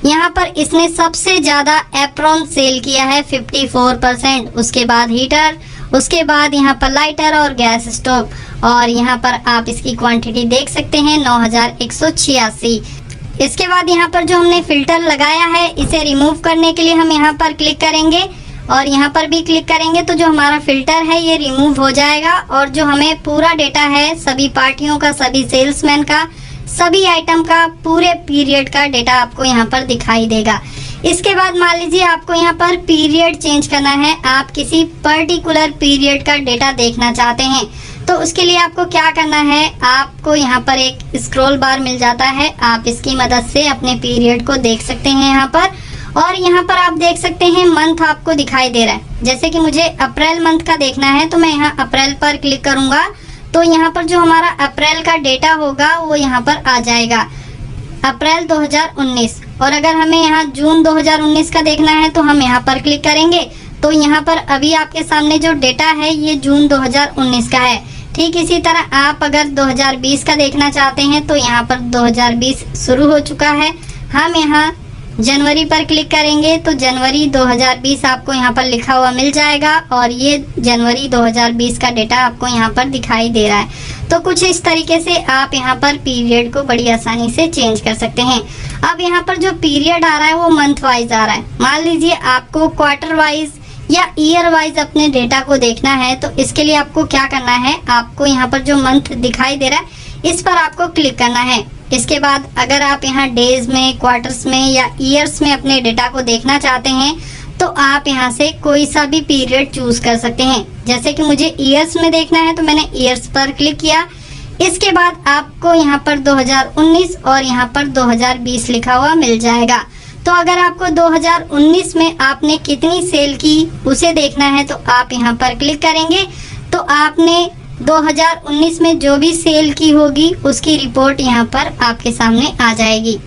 यहाँ पर इसने सबसे ज़्यादा एप्रॉन सेल किया है 54%, उसके बाद हीटर, उसके बाद यहाँ पर लाइटर और गैस स्टोव, और यहाँ पर आप इसकी क्वांटिटी देख सकते हैं 9186। इसके बाद यहाँ पर जो हमने फिल्टर लगाया है इसे रिमूव करने के लिए हम यहाँ पर क्लिक करेंगे और यहाँ पर भी क्लिक करेंगे तो जो हमारा फिल्टर है ये रिमूव हो जाएगा और जो हमें पूरा डेटा है सभी पार्टियों का, सभी सेल्समैन का, सभी आइटम का, पूरे पीरियड का डेटा आपको यहाँ पर दिखाई देगा। इसके बाद मान लीजिए आपको यहाँ पर पीरियड चेंज करना है, आप किसी पर्टिकुलर पीरियड का डेटा देखना चाहते हैं तो उसके लिए आपको क्या करना है, आपको यहाँ पर एक स्क्रॉल बार मिल जाता है, आप इसकी मदद से अपने पीरियड को देख सकते हैं यहाँ पर। और यहाँ पर आप देख सकते हैं मंथ आपको दिखाई दे रहा है। जैसे कि मुझे अप्रैल मंथ का देखना है तो मैं यहाँ अप्रैल पर क्लिक करूँगा तो यहाँ पर जो हमारा अप्रैल का डेटा होगा वो यहाँ पर आ जाएगा, अप्रैल 2019। और अगर हमें यहाँ जून 2019 का देखना है तो हम यहाँ पर क्लिक करेंगे तो यहाँ पर अभी आपके सामने जो डेटा है ये जून 2019 का है। ठीक इसी तरह आप अगर 2020 का देखना चाहते हैं तो यहाँ पर 2020 शुरू हो चुका है। हम यहाँ जनवरी पर क्लिक करेंगे तो जनवरी 2020 आपको यहाँ पर लिखा हुआ मिल जाएगा और ये जनवरी 2020 का डेटा आपको यहाँ पर दिखाई दे रहा है। तो कुछ इस तरीके से आप यहाँ पर पीरियड को बड़ी आसानी से चेंज कर सकते हैं। अब यहाँ पर जो पीरियड आ रहा है वो मंथ वाइज आ रहा है। मान लीजिए आपको क्वार्टर वाइज या ईयर वाइज अपने डेटा को देखना है तो इसके लिए आपको क्या करना है, आपको यहाँ पर जो मंथ दिखाई दे रहा है इस पर आपको क्लिक करना है। इसके बाद अगर आप यहाँ डेज में, क्वार्टर्स में या ईयर्स में अपने डेटा को देखना चाहते हैं तो आप यहाँ से कोई सा भी पीरियड चूज कर सकते हैं। जैसे कि मुझे ईयर्स में देखना है तो मैंने ईयर्स पर क्लिक किया। इसके बाद आपको यहाँ पर 2019 और यहाँ पर 2020 लिखा हुआ मिल जाएगा। तो अगर आपको 2019 में आपने कितनी सेल की उसे देखना है तो आप यहाँ पर क्लिक करेंगे तो आपने 2019 में जो भी सेल की होगी उसकी रिपोर्ट यहाँ पर आपके सामने आ जाएगी।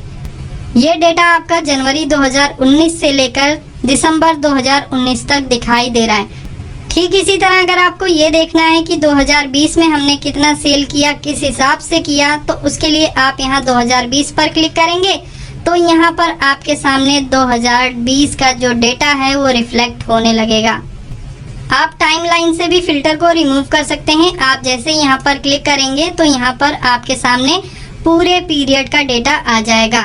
ये डेटा आपका जनवरी 2019 से लेकर दिसंबर 2019 तक दिखाई दे रहा है। ठीक इसी तरह अगर आपको ये देखना है कि 2020 में हमने कितना सेल किया, किस हिसाब से किया, तो उसके लिए आप यहाँ 2020 पर क्लिक करेंगे तो यहाँ पर आपके सामने 2020 का जो डेटा है वो रिफ्लेक्ट होने लगेगा। आप टाइमलाइन से भी फिल्टर को रिमूव कर सकते हैं। आप जैसे यहाँ पर क्लिक करेंगे तो यहाँ पर आपके सामने पूरे पीरियड का डेटा आ जाएगा।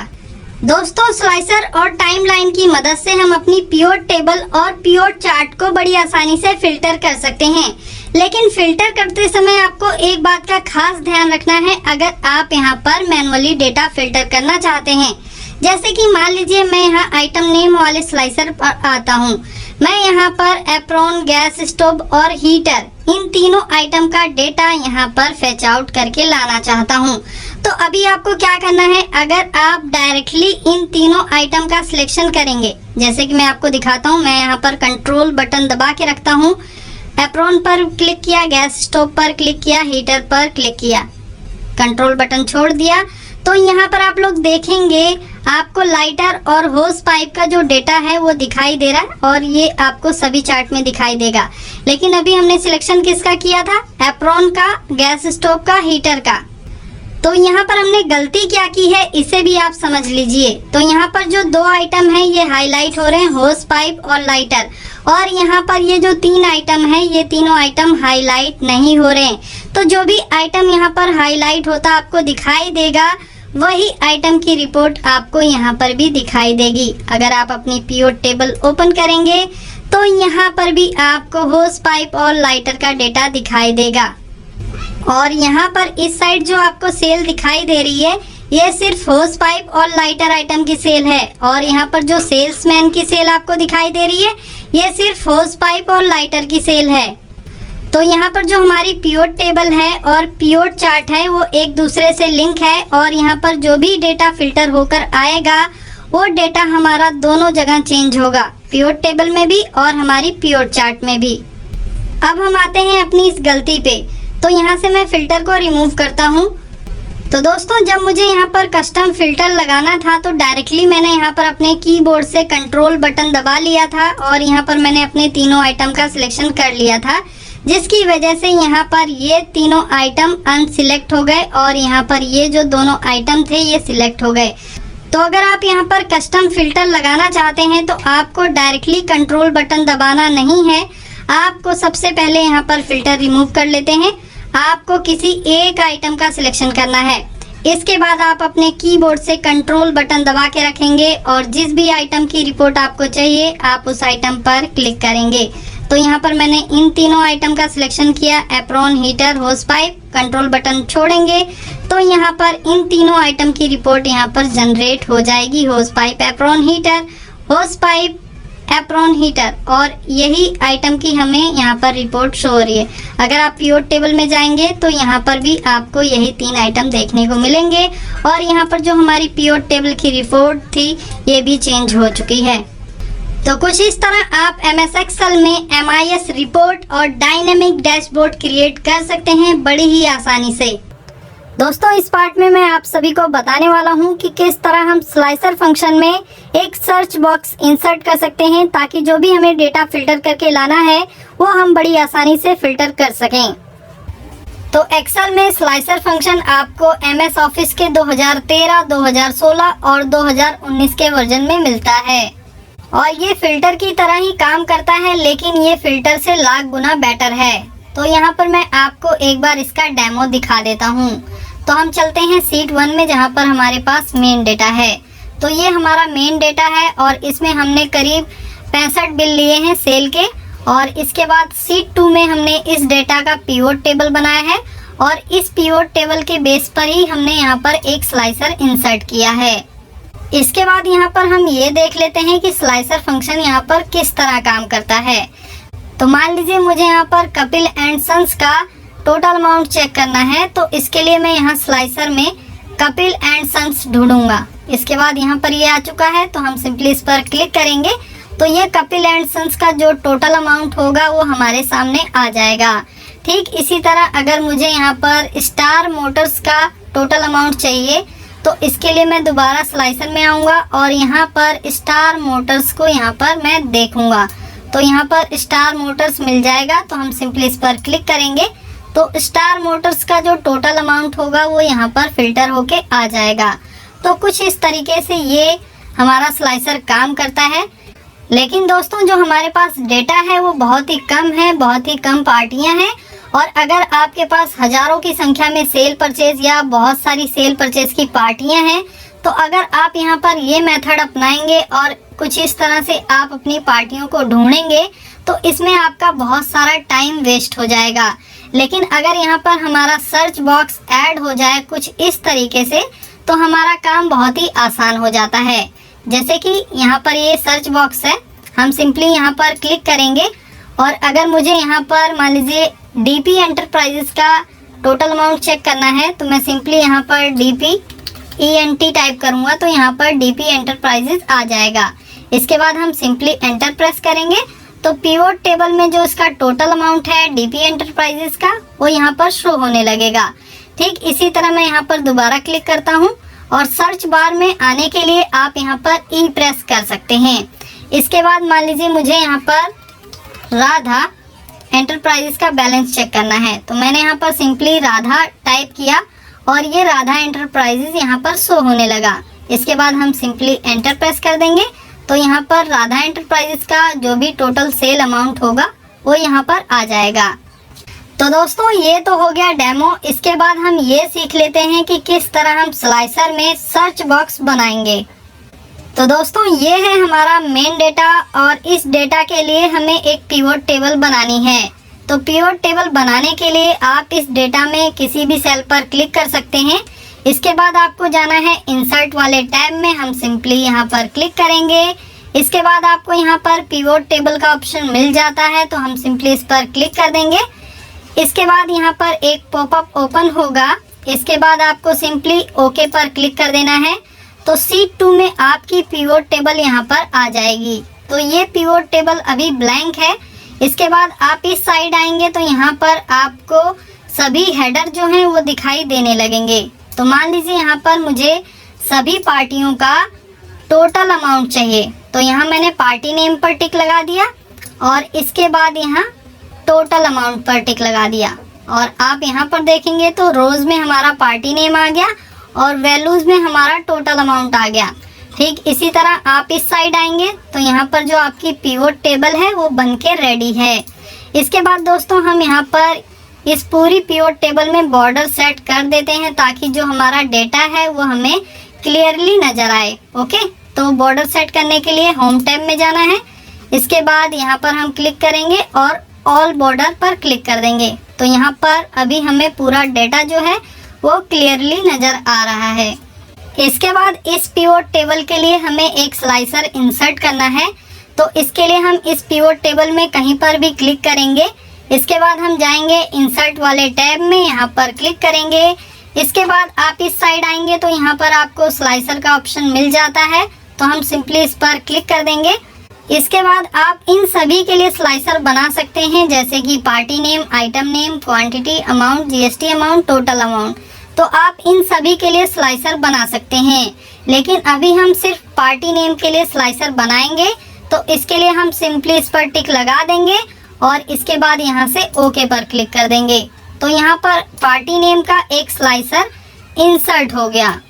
दोस्तों, स्लाइसर और टाइमलाइन की मदद से हम अपनी पिवट टेबल और पिवट चार्ट को बड़ी आसानी से फिल्टर कर सकते हैं। लेकिन फिल्टर करते समय आपको एक बात का खास ध्यान रखना है। अगर आप यहाँ पर मैनुअली डेटा फिल्टर करना चाहते हैं, जैसे कि मान लीजिए मैं यहाँ आइटम नेम वाले स्लाइसर पर आता हूँ, मैं यहाँ पर एप्रॉन, गैस स्टोव और हीटर, इन तीनों आइटम का डेटा यहाँ पर फेच आउट करके लाना चाहता हूँ। तो अभी आपको क्या करना है, अगर आप डायरेक्टली इन तीनों आइटम का सिलेक्शन करेंगे, जैसे कि मैं आपको दिखाता हूँ, मैं यहाँ पर कंट्रोल बटन दबा के रखता हूँ, एप्रॉन पर क्लिक किया, गैस स्टोव पर क्लिक किया, हीटर पर क्लिक किया, कंट्रोल बटन छोड़ दिया, तो यहाँ पर आप लोग देखेंगे आपको लाइटर और होस पाइप का जो डेटा है वो दिखाई दे रहा है और ये आपको सभी चार्ट में दिखाई देगा। लेकिन अभी हमने सिलेक्शन किसका किया था, एप्रॉन का, गैस स्टोव का, हीटर का। तो यहाँ पर हमने गलती क्या की है इसे भी आप समझ लीजिए। तो यहाँ पर जो दो आइटम है ये हाईलाइट हो रहे हैं, होस पाइप और लाइटर, और यहाँ पर ये जो तीन आइटम है ये तीनों आइटम हाईलाइट नहीं हो रहे हैं। तो जो भी आइटम यहाँ पर हाईलाइट होता आपको दिखाई देगा वही आइटम की रिपोर्ट आपको यहाँ पर भी दिखाई देगी। अगर आप अपनी पिवट टेबल ओपन करेंगे तो यहाँ पर भी आपको होस पाइप और लाइटर का डेटा दिखाई देगा। और यहाँ पर इस साइड जो आपको सेल दिखाई दे रही है ये सिर्फ होस पाइप और लाइटर आइटम की सेल है, और यहाँ पर जो सेल्समैन की सेल आपको दिखाई दे रही है ये सिर्फ होस पाइप और लाइटर की सेल है। तो यहाँ पर जो हमारी पिवट टेबल है और पिवट चार्ट है वो एक दूसरे से लिंक है, और यहाँ पर जो भी डेटा फिल्टर होकर आएगा वो डेटा हमारा दोनों जगह चेंज होगा, पिवट टेबल में भी और हमारी पिवट चार्ट में भी। अब हम आते हैं अपनी इस गलती पे। तो यहाँ से मैं फिल्टर को रिमूव करता हूँ। तो दोस्तों, जब मुझे यहाँ पर कस्टम फिल्टर लगाना था तो डायरेक्टली मैंने यहाँ पर अपने कीबोर्ड से कंट्रोल बटन दबा लिया था और यहाँ पर मैंने अपने तीनों आइटम का सिलेक्शन कर लिया था, जिसकी वजह से यहाँ पर ये तीनों आइटम अनसिलेक्ट हो गए और यहाँ पर ये जो दोनों आइटम थे ये सिलेक्ट हो गए। तो अगर आप यहाँ पर कस्टम फिल्टर लगाना चाहते हैं तो आपको डायरेक्टली कंट्रोल बटन दबाना नहीं है। आपको सबसे पहले यहाँ पर फिल्टर रिमूव कर लेते हैं। आपको किसी एक आइटम का सिलेक्शन करना है। इसके बाद आप अपने कीबोर्ड से कंट्रोल बटन दबा के रखेंगे और जिस भी आइटम की रिपोर्ट आपको चाहिए आप उस आइटम पर क्लिक करेंगे। तो यहाँ पर मैंने इन तीनों आइटम का सिलेक्शन किया, एप्रॉन, हीटर, होस पाइप। कंट्रोल बटन छोड़ेंगे तो यहाँ पर इन तीनों आइटम की रिपोर्ट यहाँ पर जनरेट हो जाएगी। होस पाइप, एप्रॉन, हीटर, होस पाइप, एप्रॉन, हीटर, और यही आइटम की हमें यहाँ पर रिपोर्ट शो हो रही है। अगर आप पीओट टेबल में जाएंगे तो यहाँ पर भी आपको यही 3 आइटम देखने को मिलेंगे और यहाँ पर जो हमारी पीओट टेबल की रिपोर्ट थी ये भी चेंज हो चुकी है। तो कुछ इस तरह आप MS एक्सेल में MIS रिपोर्ट और डायनेमिक डैशबोर्ड क्रिएट कर सकते हैं बड़ी ही आसानी से। दोस्तों, इस पार्ट में मैं आप सभी को बताने वाला हूं कि किस तरह हम स्लाइसर फंक्शन में एक सर्च बॉक्स इंसर्ट कर सकते हैं ताकि जो भी हमें डेटा फिल्टर करके लाना है वो हम बड़ी आसानी से फिल्टर कर सकें। तो एक्सेल में स्लाइसर फंक्शन आपको MS ऑफिस के 2013, 2016 और 2019 के वर्जन में मिलता है और ये फिल्टर की तरह ही काम करता है, लेकिन ये फिल्टर से लाख गुना बेटर है। तो यहाँ पर मैं आपको एक बार इसका डेमो दिखा देता हूँ। तो हम चलते हैं शीट 1 में जहाँ पर हमारे पास मेन डेटा है। तो ये हमारा मेन डेटा है और इसमें हमने करीब 65 बिल लिए हैं सेल के। और इसके बाद शीट 2 में हमने इस डेटा का पीओट टेबल बनाया है और इस पीओट टेबल के बेस पर ही हमने यहाँ पर एक स्लाइसर इंसर्ट किया है। इसके बाद यहाँ पर हम ये देख लेते हैं कि स्लाइसर फंक्शन यहाँ पर किस तरह काम करता है। तो मान लीजिए मुझे यहाँ पर कपिल एंड सन्स का टोटल अमाउंट चेक करना है, तो इसके लिए मैं यहाँ स्लाइसर में कपिल एंड सन्स ढूंढूंगा। इसके बाद यहाँ पर ये आ चुका है तो हम सिंपली इस पर क्लिक करेंगे तो ये कपिल एंड सन्स का जो टोटल अमाउंट होगा वो हमारे सामने आ जाएगा। ठीक इसी तरह अगर मुझे यहाँ पर स्टार मोटर्स का टोटल अमाउंट चाहिए तो इसके लिए मैं दोबारा स्लाइसर में आऊँगा और यहाँ पर स्टार मोटर्स को यहाँ पर मैं देखूँगा। तो यहाँ पर स्टार मोटर्स मिल जाएगा तो हम सिंपली इस पर क्लिक करेंगे तो स्टार मोटर्स का जो टोटल अमाउंट होगा वो यहाँ पर फिल्टर होके आ जाएगा। तो कुछ इस तरीके से ये हमारा स्लाइसर काम करता है। लेकिन दोस्तों, जो हमारे पास डेटा है वो बहुत ही कम है, बहुत ही कम पार्टियां हैं और अगर आपके पास हजारों की संख्या में सेल परचेज या बहुत सारी सेल परचेज की पार्टियां हैं तो अगर आप यहाँ पर ये मेथड अपनाएंगे और कुछ इस तरह से आप अपनी पार्टियों को ढूंढेंगे तो इसमें आपका बहुत सारा टाइम वेस्ट हो जाएगा। लेकिन अगर यहाँ पर हमारा सर्च बॉक्स ऐड हो जाए कुछ इस तरीके से तो हमारा काम बहुत ही आसान हो जाता है। जैसे कि यहाँ पर ये सर्च बॉक्स है, हम सिंपली यहाँ पर क्लिक करेंगे और अगर मुझे यहाँ पर मान लीजिए DP एंटरप्राइजेस का टोटल अमाउंट चेक करना है तो मैं सिंपली यहाँ पर DP ENT टाइप करूँगा तो यहाँ पर DP एंटरप्राइजेस आ जाएगा। इसके बाद हम सिंपली एंटर प्रेस करेंगे तो पीवोट टेबल में जो इसका टोटल अमाउंट है DP एंटरप्राइजेस का वो यहाँ पर शो होने लगेगा। ठीक इसी तरह मैं यहाँ पर दोबारा क्लिक करता हूँ और सर्च बार में आने के लिए आप यहाँ पर E प्रेस कर सकते हैं। इसके बाद मान लीजिए मुझे यहाँ पर राधा एंटरप्राइजेस का बैलेंस चेक करना है तो मैंने यहाँ पर सिंपली राधा टाइप किया और ये राधा एंटरप्राइजेस यहाँ पर शो होने लगा। इसके बाद हम सिंपली एंटर प्रेस कर देंगे तो यहाँ पर राधा एंटरप्राइजेस का जो भी टोटल सेल अमाउंट होगा वो यहाँ पर आ जाएगा। तो दोस्तों, ये तो हो गया डेमो। इसके बाद हम ये सीख लेते हैं कि किस तरह हम स्लाइसर में सर्च बॉक्स बनाएंगे। तो दोस्तों, ये है हमारा मेन डेटा और इस डेटा के लिए हमें एक पीवोट टेबल बनानी है। तो पीवोट टेबल बनाने के लिए आप इस डेटा में किसी भी सेल पर क्लिक कर सकते हैं। इसके बाद आपको जाना है इंसर्ट वाले टैब में, हम सिंपली यहाँ पर क्लिक करेंगे। इसके बाद आपको यहाँ पर पीवोट टेबल का ऑप्शन मिल जाता है तो हम सिंपली इस पर क्लिक कर देंगे। इसके बाद यहाँ पर एक पॉपअप ओपन होगा। इसके बाद आपको सिंपली ओके पर क्लिक कर देना है तो शीट 2 में आपकी पीवोट टेबल यहाँ पर आ जाएगी। तो ये पीवोट टेबल अभी ब्लैंक है। इसके बाद आप इस साइड आएंगे तो यहाँ पर आपको सभी हेडर जो हैं वो दिखाई देने लगेंगे। तो मान लीजिए यहाँ पर मुझे सभी पार्टियों का टोटल अमाउंट चाहिए तो यहाँ मैंने पार्टी नेम पर टिक लगा दिया और इसके बाद यहाँ टोटल अमाउंट पर टिक लगा दिया और आप यहाँ पर देखेंगे तो रोज में हमारा पार्टी नेम आ गया और वैल्यूज में हमारा टोटल अमाउंट आ गया। ठीक इसी तरह आप इस साइड आएंगे तो यहाँ पर जो आपकी पिवोट टेबल है वो बन के रेडी है। इसके बाद दोस्तों हम यहाँ पर इस पूरी पिवोट टेबल में बॉर्डर सेट कर देते हैं ताकि जो हमारा डेटा है वो हमें क्लियरली नजर आए। ओके, तो बॉर्डर सेट करने के लिए होम टैब में जाना है। इसके बाद यहाँ पर हम क्लिक करेंगे और ऑल बॉर्डर पर क्लिक कर देंगे। तो यहाँ पर अभी हमें पूरा डेटा जो है वो क्लियरली नजर आ रहा है। इसके बाद इस पिवोट टेबल के लिए हमें एक स्लाइसर इंसर्ट करना है। तो इसके लिए हम इस पिवोट टेबल में कहीं पर भी क्लिक करेंगे। इसके बाद हम जाएंगे इंसर्ट वाले टैब में, यहाँ पर क्लिक करेंगे। इसके बाद आप इस साइड आएंगे तो यहाँ पर आपको स्लाइसर का ऑप्शन मिल जाता है, तो हम सिंपली इस पर क्लिक कर देंगे। इसके बाद आप इन सभी के लिए स्लाइसर बना सकते हैं, जैसे कि party name, item name, quantity, amount, GST amount, total amount. तो आप इन सभी के लिए स्लाइसर बना सकते हैं, लेकिन अभी हम सिर्फ पार्टी नेम के लिए स्लाइसर बनाएंगे। तो इसके लिए हम सिंपली इस पर टिक लगा देंगे और इसके बाद यहाँ से ओके पर क्लिक कर देंगे। तो यहाँ पर पार्टी नेम का एक स्लाइसर इंसर्ट हो गया।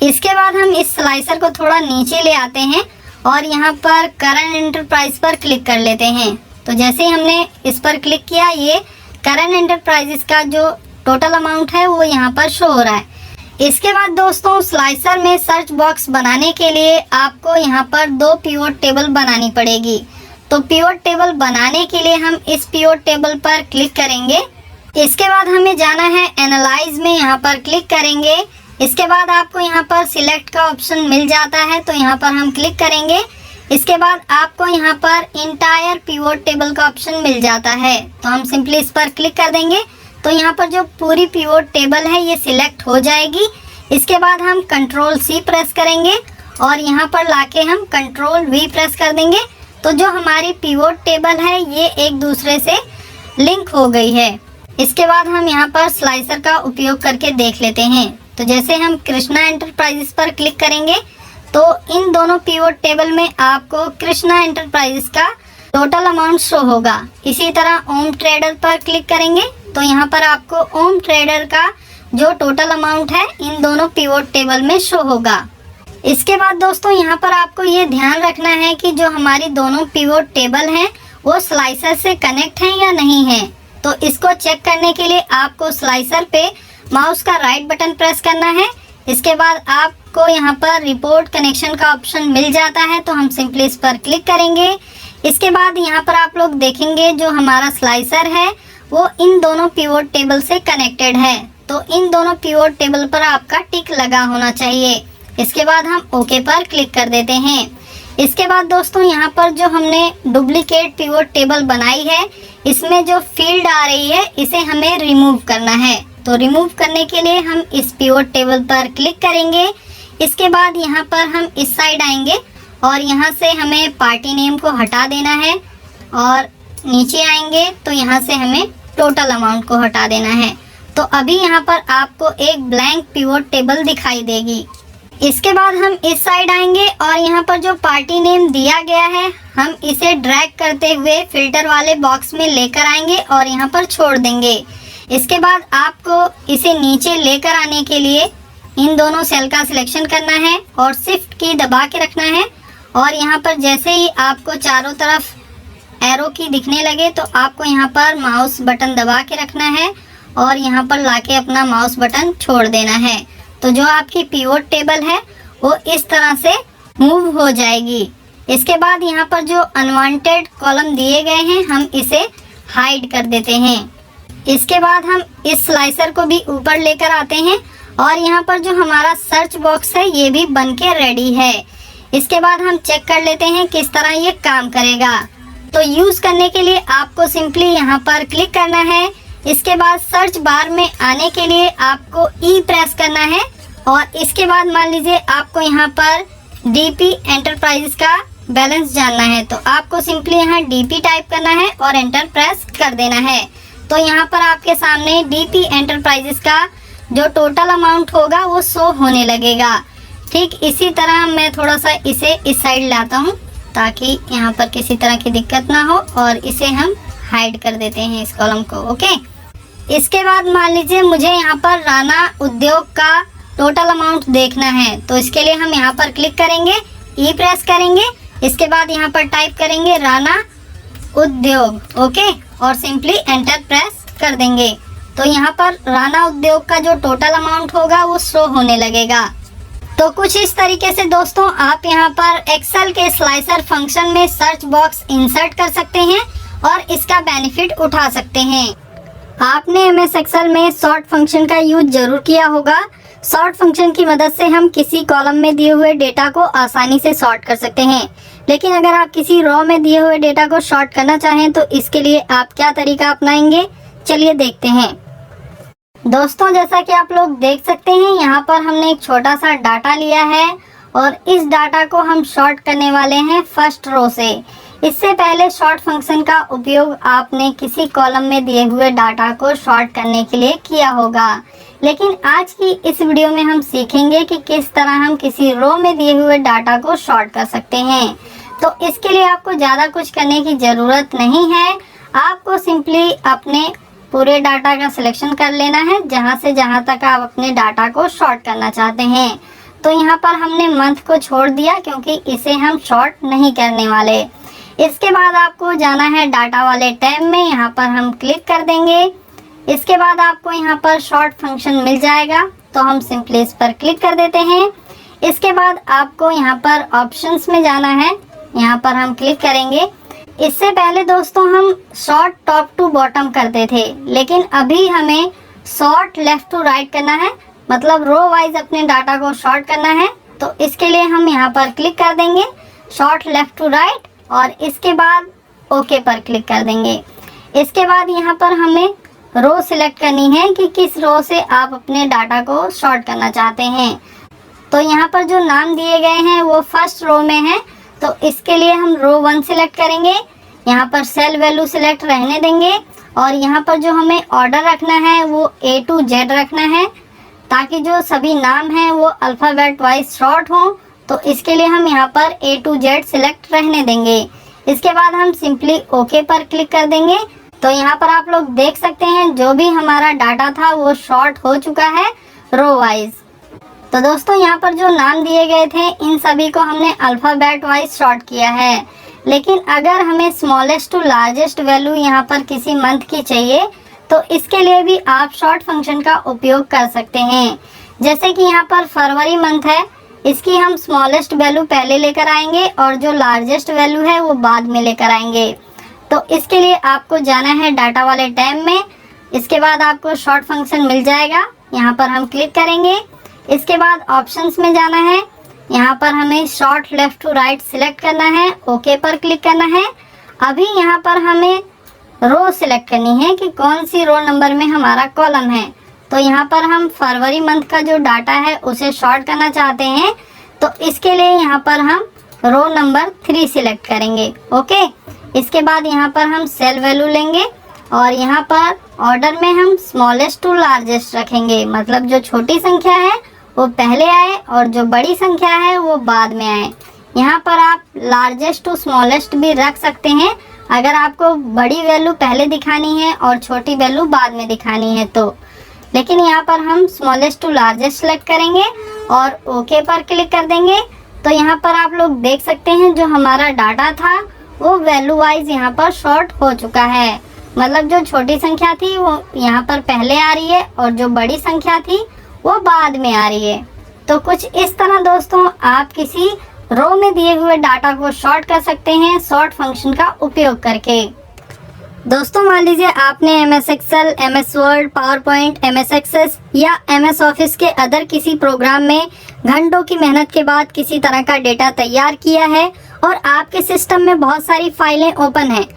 इसके बाद हम इस स्लाइसर को थोड़ा नीचे ले आते हैं और यहाँ पर करंट एंटरप्राइज पर क्लिक कर लेते हैं। तो जैसे ही हमने इस पर क्लिक किया, ये करंट एंटरप्राइजेस का जो टोटल अमाउंट है वो यहाँ पर शो हो रहा है। इसके बाद दोस्तों स्लाइसर में सर्च बॉक्स बनाने के लिए आपको यहाँ पर 2 पिवोट टेबल बनानी पड़ेगी। तो पिवोट टेबल बनाने के लिए हम इस पिवोट टेबल पर क्लिक करेंगे। इसके बाद हमें जाना है एनालाइज में, यहाँ पर क्लिक करेंगे। इसके बाद आपको यहाँ पर सिलेक्ट का ऑप्शन मिल जाता है, तो यहाँ पर हम क्लिक करेंगे। इसके बाद आपको यहाँ पर इंटायर पिवोट टेबल का ऑप्शन मिल जाता है, तो हम सिंपली इस पर क्लिक कर देंगे। तो यहाँ पर जो पूरी पिवोट टेबल है ये सिलेक्ट हो जाएगी। इसके बाद हम कंट्रोल C प्रेस करेंगे और यहाँ पर लाके हम कंट्रोल V प्रेस कर देंगे। तो जो हमारी पिवोट टेबल है ये एक दूसरे से लिंक हो गई है। इसके बाद हम यहाँ पर स्लाइसर का उपयोग करके देख लेते हैं। तो जैसे हम कृष्णा एंटरप्राइजेस पर क्लिक करेंगे तो इन दोनों पिवोट टेबल में आपको कृष्णा एंटरप्राइजेस का टोटल अमाउंट शो होगा। इसी तरह ओम ट्रेडर पर क्लिक करेंगे तो यहाँ पर आपको ओम ट्रेडर का जो टोटल अमाउंट है इन दोनों पिवोट टेबल में शो होगा। इसके बाद दोस्तों यहाँ पर आपको ये ध्यान रखना है कि जो हमारी दोनों पिवोट टेबल हैं वो स्लाइसर से कनेक्ट हैं या नहीं है। तो इसको चेक करने के लिए आपको स्लाइसर पे माउस का राइट बटन प्रेस करना है। इसके बाद आपको यहाँ पर रिपोर्ट कनेक्शन का ऑप्शन मिल जाता है, तो हम सिंपली इस पर क्लिक करेंगे। इसके बाद यहाँ पर आप लोग देखेंगे जो हमारा स्लाइसर है वो इन दोनों पिवोट टेबल से कनेक्टेड है, तो इन दोनों पिवोट टेबल पर आपका टिक लगा होना चाहिए। इसके बाद हम ओके पर क्लिक कर देते हैं। इसके बाद दोस्तों यहाँ पर जो हमने डुप्लीकेट पिवोट टेबल बनाई है इसमें जो फील्ड आ रही है इसे हमें रिमूव करना है। तो रिमूव करने के लिए हम इस पिवोट टेबल पर क्लिक करेंगे। इसके बाद यहाँ पर हम इस साइड आएंगे और यहाँ से हमें पार्टी नेम को हटा देना है और नीचे आएंगे तो यहाँ से हमें टोटल अमाउंट को हटा देना है। तो अभी यहाँ पर आपको एक ब्लैंक पिवोट टेबल दिखाई देगी। इसके बाद हम इस साइड आएंगे और यहाँ पर जो पार्टी नेम दिया गया है हम इसे ड्रैग करते हुए फिल्टर वाले बॉक्स में लेकर आएंगे और यहाँ पर छोड़ देंगे। इसके बाद आपको इसे नीचे लेकर आने के लिए इन दोनों सेल का सिलेक्शन करना है और शिफ्ट की दबा के रखना है और यहाँ पर जैसे ही आपको चारों तरफ एरो की दिखने लगे तो आपको यहाँ पर माउस बटन दबा के रखना है और यहाँ पर लाके अपना माउस बटन छोड़ देना है। तो जो आपकी पिवोट टेबल है वो इस तरह से मूव हो जाएगी। इसके बाद यहाँ पर जो अनवांटेड कॉलम दिए गए हैं हम इसे हाइड कर देते हैं। इसके बाद हम इस स्लाइसर को भी ऊपर लेकर आते हैं और यहाँ पर जो हमारा सर्च बॉक्स है ये भी बन के रेडी है। इसके बाद हम चेक कर लेते हैं किस तरह ये काम करेगा। तो यूज़ करने के लिए आपको सिंपली यहाँ पर क्लिक करना है। इसके बाद सर्च बार में आने के लिए आपको ई प्रेस करना है और इसके बाद मान लीजिए आपको यहाँ पर डीपी एंटरप्राइजेस का बैलेंस जानना है, तो आपको सिंपली यहाँ डीपी टाइप करना है और एंटर प्रेस कर देना है। तो यहाँ पर आपके सामने डीपी एंटरप्राइजेस का जो टोटल अमाउंट होगा वो शो होने लगेगा। ठीक इसी तरह मैं थोड़ा सा इसे इस साइड लाता हूँ ताकि यहाँ पर किसी तरह की दिक्कत ना हो और इसे हम हाइड कर देते हैं इस कॉलम को। ओके, इसके बाद मान लीजिए मुझे यहाँ पर राणा उद्योग का टोटल अमाउंट देखना है तो इसके लिए हम यहाँ पर क्लिक करेंगे, ई प्रेस करेंगे, इसके बाद यहाँ पर टाइप करेंगे राणा उद्योग, ओके, और सिंपली एंटर प्रेस कर देंगे। तो यहाँ पर राणा उद्योग का जो टोटल अमाउंट होगा वो शो होने लगेगा। तो कुछ इस तरीके से दोस्तों आप यहाँ पर एक्सेल के स्लाइसर फंक्शन में सर्च बॉक्स इंसर्ट कर सकते हैं और इसका बेनिफिट उठा सकते हैं। आपने एमएस एक्सेल में सॉर्ट फंक्शन का यूज जरूर किया होगा। सॉर्ट फंक्शन की मदद से हम किसी कॉलम में दिए हुए डेटा को आसानी से सॉर्ट कर सकते हैं, लेकिन अगर आप किसी रो में दिए हुए डेटा को सॉर्ट करना चाहें तो इसके लिए आप क्या तरीका अपनाएंगे, चलिए देखते हैं। दोस्तों जैसा कि आप लोग देख सकते हैं यहाँ पर हमने एक छोटा सा डाटा लिया है और इस डाटा को हम सॉर्ट करने वाले हैं फर्स्ट रो से। इससे पहले सॉर्ट फंक्शन का उपयोग आपने किसी कॉलम में दिए हुए डाटा को सॉर्ट करने के लिए किया होगा, लेकिन आज की इस वीडियो में हम सीखेंगे कि किस तरह हम किसी रो में दिए हुए डाटा को सॉर्ट कर सकते हैं। तो इसके लिए आपको ज़्यादा कुछ करने की ज़रूरत नहीं है, आपको सिंपली अपने पूरे डाटा का सिलेक्शन कर लेना है जहां से जहां तक आप अपने डाटा को सॉर्ट करना चाहते हैं। तो यहाँ पर हमने मंथ को छोड़ दिया क्योंकि इसे हम सॉर्ट नहीं करने वाले। इसके बाद आपको जाना है डाटा वाले टैब में, यहाँ पर हम क्लिक कर देंगे। इसके बाद आपको यहाँ पर सॉर्ट फंक्शन मिल जाएगा, तो हम सिंपली इस पर क्लिक कर देते हैं। इसके बाद आपको यहाँ पर ऑप्शंस में जाना है, यहाँ पर हम क्लिक करेंगे। इससे पहले दोस्तों हम सॉर्ट टॉप टू बॉटम करते थे, लेकिन अभी हमें सॉर्ट लेफ्ट टू राइट करना है, मतलब रो वाइज अपने डाटा को सॉर्ट करना है। तो इसके लिए हम यहाँ पर क्लिक कर देंगे सॉर्ट लेफ्ट टू राइट और इसके बाद ओके पर क्लिक कर देंगे। इसके बाद यहाँ पर हमें रो सिलेक्ट करनी है कि किस रो से आप अपने डाटा को सॉर्ट करना चाहते हैं। तो यहाँ पर जो नाम दिए गए हैं वो फर्स्ट रो में है, तो इसके लिए हम रो 1 सिलेक्ट करेंगे। यहाँ पर सेल वैल्यू सिलेक्ट रहने देंगे और यहाँ पर जो हमें ऑर्डर रखना है वो A to Z रखना है, ताकि जो सभी नाम हैं वो अल्फ़ाबेट वाइज शॉर्ट हों। तो इसके लिए हम यहाँ पर A to Z सिलेक्ट रहने देंगे। इसके बाद हम सिंपली ओके पर क्लिक कर देंगे। तो यहाँ पर आप लोग देख सकते हैं जो भी हमारा डाटा था वो शॉर्ट हो चुका है रो वाइज। तो दोस्तों यहाँ पर जो नाम दिए गए थे इन सभी को हमने अल्फ़ाबेट वाइज शॉर्ट किया है, लेकिन अगर हमें स्मॉलेस्ट टू लार्जेस्ट वैल्यू यहाँ पर किसी मंथ की चाहिए तो इसके लिए भी आप शॉर्ट फंक्शन का उपयोग कर सकते हैं। जैसे कि यहाँ पर फरवरी मंथ है, इसकी हम स्मॉलेस्ट वैल्यू पहले लेकर आएंगे और जो लार्जेस्ट वैल्यू है वो बाद में लेकर आएंगे। तो इसके लिए आपको जाना है डाटा वाले टैब में। इसके बाद आपको शॉर्ट फंक्शन मिल जाएगा, यहाँ पर हम क्लिक करेंगे। इसके बाद ऑप्शंस में जाना है, यहाँ पर हमें short left to right select करना है, ओके पर क्लिक करना है। अभी यहाँ पर हमें रो सिलेक्ट करनी है कि कौन सी रो नंबर में हमारा कॉलम है। तो यहाँ पर हम फरवरी मंथ का जो डाटा है उसे शॉर्ट करना चाहते हैं, तो इसके लिए यहाँ पर हम रो नंबर 3 सिलेक्ट करेंगे, ओके। इसके बाद यहाँ पर हम सेल वैल्यू लेंगे और यहाँ पर ऑर्डर में हम स्मॉलेस्ट टू लार्जेस्ट रखेंगे, मतलब जो छोटी संख्या है वो पहले आए और जो बड़ी संख्या है वो बाद में आए। यहाँ पर आप लार्जेस्ट टू स्मॉलेस्ट भी रख सकते हैं अगर आपको बड़ी वैल्यू पहले दिखानी है और छोटी वैल्यू बाद में दिखानी है तो। लेकिन यहाँ पर हम स्मॉलेस्ट टू लार्जेस्ट सेलेक्ट करेंगे और ओके पर क्लिक कर देंगे। तो यहाँ पर आप लोग देख सकते हैं जो हमारा डाटा था वो वैल्यू वाइज यहाँ पर शॉर्ट हो चुका है, मतलब जो छोटी संख्या थी वो यहाँ पर पहले आ रही है और जो बड़ी संख्या थी वो बाद में आ रही है। तो कुछ इस तरह दोस्तों आप किसी रो में दिए हुए डाटा को सॉर्ट कर सकते हैं सॉर्ट फंक्शन का उपयोग करके। दोस्तों मान लीजिए आपने MS Excel, MS Word, PowerPoint, MS Access या एमएस ऑफिस के अदर किसी प्रोग्राम में घंटों की मेहनत के बाद किसी तरह का डेटा तैयार किया है और आपके सिस्टम में बहुत सारी फाइलें ओपन हैं।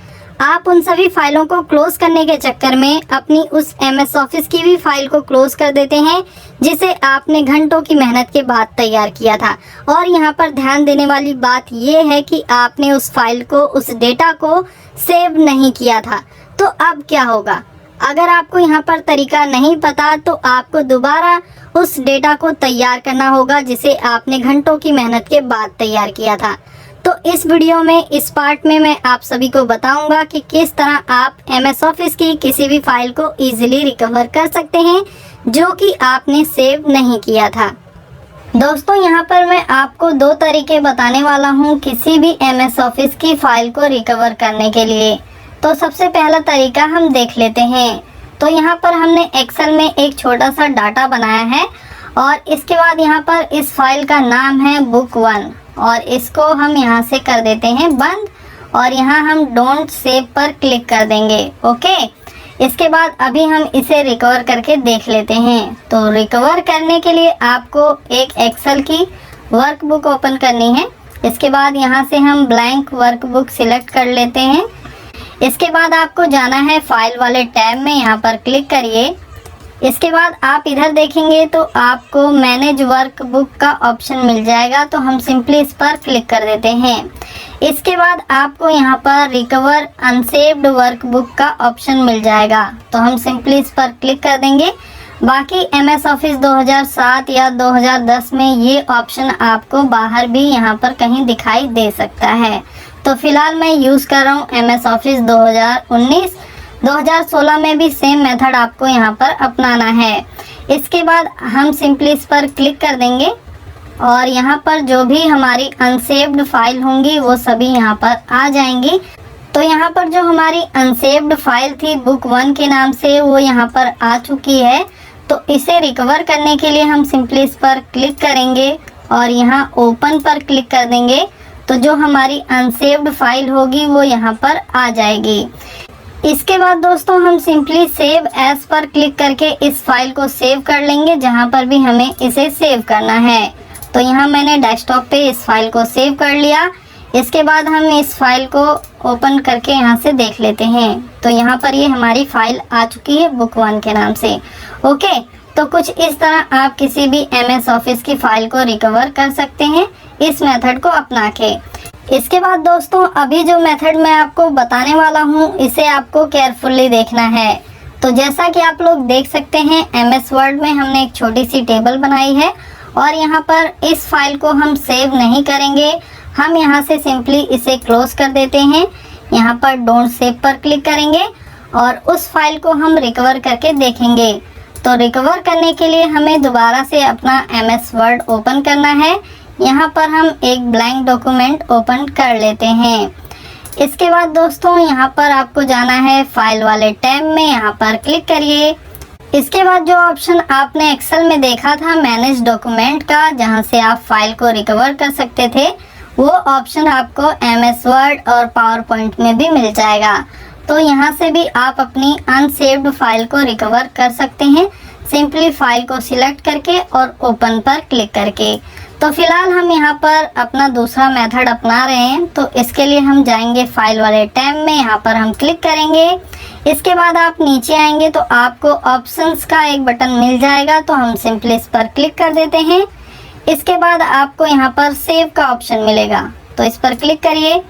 आप उन सभी फाइलों को क्लोज करने के चक्कर में अपनी उस एमएस ऑफिस की भी फाइल को क्लोज कर देते हैं जिसे आपने घंटों की मेहनत के बाद तैयार किया था। और यहाँ पर ध्यान देने वाली बात ये है कि आपने उस फाइल को, उस डेटा को सेव नहीं किया था। तो अब क्या होगा? अगर आपको यहाँ पर तरीका नहीं पता तो आपको दोबारा उस डेटा को तैयार करना होगा जिसे आपने घंटों की मेहनत के बाद तैयार किया था। तो इस वीडियो में, इस पार्ट में मैं आप सभी को बताऊंगा कि किस तरह आप एमएस ऑफिस की किसी भी फाइल को इजीली रिकवर कर सकते हैं जो कि आपने सेव नहीं किया था। दोस्तों यहाँ पर मैं आपको दो तरीके बताने वाला हूँ किसी भी MS ऑफिस की फाइल को रिकवर करने के लिए। तो सबसे पहला तरीका हम देख लेते हैं। तो यहाँ पर हमने एक्सेल में एक छोटा सा डाटा बनाया है और इसके बाद यहाँ पर इस फाइल का नाम है book1 और इसको हम यहाँ से कर देते हैं बंद और यहाँ हम डोंट सेव पर क्लिक कर देंगे। ओके, इसके बाद अभी हम इसे रिकवर करके देख लेते हैं। तो रिकवर करने के लिए आपको एक एक्सेल की वर्कबुक ओपन करनी है। इसके बाद यहाँ से हम ब्लैंक वर्कबुक सिलेक्ट कर लेते हैं। इसके बाद आपको जाना है फाइल वाले टैब में, यहाँ पर क्लिक करिए। इसके बाद आप इधर देखेंगे तो आपको मैनेज वर्कबुक का ऑप्शन मिल जाएगा, तो हम सिंपली इस पर क्लिक कर देते हैं। इसके बाद आपको यहाँ पर रिकवर अनसेव्ड वर्कबुक का ऑप्शन मिल जाएगा, तो हम सिंपली इस पर क्लिक कर देंगे। बाकी MS ऑफिस 2007 या 2010 में ये ऑप्शन आपको बाहर भी यहाँ पर कहीं दिखाई दे सकता है। तो फिलहाल मैं यूज़ कर रहा हूँ MS ऑफिस 2019। 2016 में भी सेम मेथड आपको यहाँ पर अपनाना है। इसके बाद हम सिंपली इस पर क्लिक कर देंगे और यहाँ पर जो भी हमारी अनसेव्ड फाइल होंगी वो सभी यहाँ पर आ जाएंगी। तो यहाँ पर जो हमारी अनसेव्ड फाइल थी book1 के नाम से वो यहाँ पर आ चुकी है। तो इसे रिकवर करने के लिए हम सिंपली इस पर क्लिक करेंगे और यहाँ ओपन पर क्लिक कर देंगे। तो जो हमारी अनसेव्ड फाइल होगी वो यहाँ पर आ जाएगी। इसके बाद दोस्तों हम सिंपली सेव एज पर क्लिक करके इस फाइल को सेव कर लेंगे जहाँ पर भी हमें इसे सेव करना है। तो यहाँ मैंने डेस्कटॉप पे इस फाइल को सेव कर लिया। इसके बाद हम इस फाइल को ओपन करके यहाँ से देख लेते हैं। तो यहाँ पर ये हमारी फाइल आ चुकी है book1 के नाम से। ओके, तो कुछ इस तरह आप किसी भी MS ऑफिस की फाइल को रिकवर कर सकते हैं इस मेथड को अपना के। इसके बाद दोस्तों अभी जो मेथड मैं आपको बताने वाला हूँ इसे आपको केयरफुली देखना है। तो जैसा कि आप लोग देख सकते हैं MS वर्ड में हमने एक छोटी सी टेबल बनाई है और यहाँ पर इस फाइल को हम सेव नहीं करेंगे। हम यहाँ से सिंपली इसे क्लोज कर देते हैं। यहाँ पर डोंट सेव पर क्लिक करेंगे और उस फाइल को हम रिकवर करके देखेंगे। तो रिकवर करने के लिए हमें दोबारा से अपना MS वर्ड ओपन करना है। यहाँ पर हम एक ब्लैंक डॉक्यूमेंट ओपन कर लेते हैं। इसके बाद दोस्तों यहाँ पर आपको जाना है फाइल वाले टैब में, यहाँ पर क्लिक करिए। इसके बाद जो ऑप्शन आपने एक्सेल में देखा था मैनेज डॉक्यूमेंट का, जहाँ से आप फाइल को रिकवर कर सकते थे, वो ऑप्शन आपको MS वर्ड और पावर पॉइंट में भी मिल जाएगा। तो यहाँ से भी आप अपनी अनसेव्ड फाइल को रिकवर कर सकते हैं सिंपली फाइल को सिलेक्ट करके और ओपन पर क्लिक करके। तो फिलहाल हम यहाँ पर अपना दूसरा मेथड अपना रहे हैं। तो इसके लिए हम जाएंगे फाइल वाले टैब में, यहाँ पर हम क्लिक करेंगे। इसके बाद आप नीचे आएंगे तो आपको ऑप्शंस का एक बटन मिल जाएगा, तो हम सिंपली इस पर क्लिक कर देते हैं। इसके बाद आपको यहाँ पर सेव का ऑप्शन मिलेगा, तो इस पर क्लिक करिए।